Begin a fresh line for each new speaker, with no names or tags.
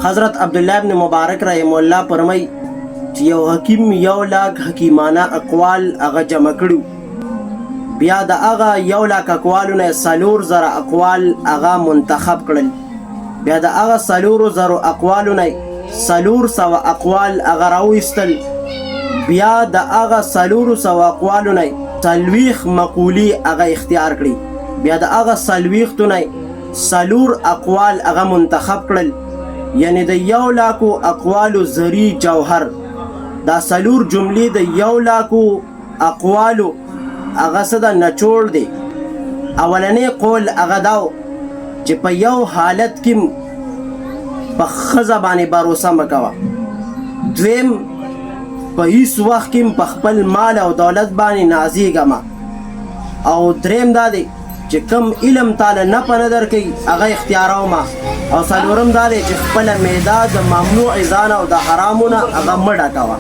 حضرت عبدالله ابن مبارک رحم الله فرمای چې یو حکیم 1,00,000 حکیمانه اقوال هغه جمع کړو، بیا د هغه 1,00,000 اقوالو نه 4,000 اقوال هغه منتخب کړل، بیا د هغه 4,000 اقوالو نه 400 اقوال هغه راویستل، بیا د هغه 400 اقوالو نه 40 مقولې هغه اختیار کړي، بیا د هغه 40 نه 4 اقوال هغه منتخب کړل، یعنی د 1,00,000 اقوالو زری جوهر دا 4 جملې د 1,00,000 اقوالو هغه څه د نچوړ دی. اولنی قول هغه دا چې په یو حالت کې په ښځه باندې باروسه مه کوه، دویم په هیڅ وخت کې په خپل مال او دولت باندې نازیږه مه، او دریم دا دی چې کم علم تعالی نه په نظر کوي هغه اختیاروه ما، او څلورم دا دی چې خپله معده د ممنوع ځان او د حرامونه هغه مه ډکوه.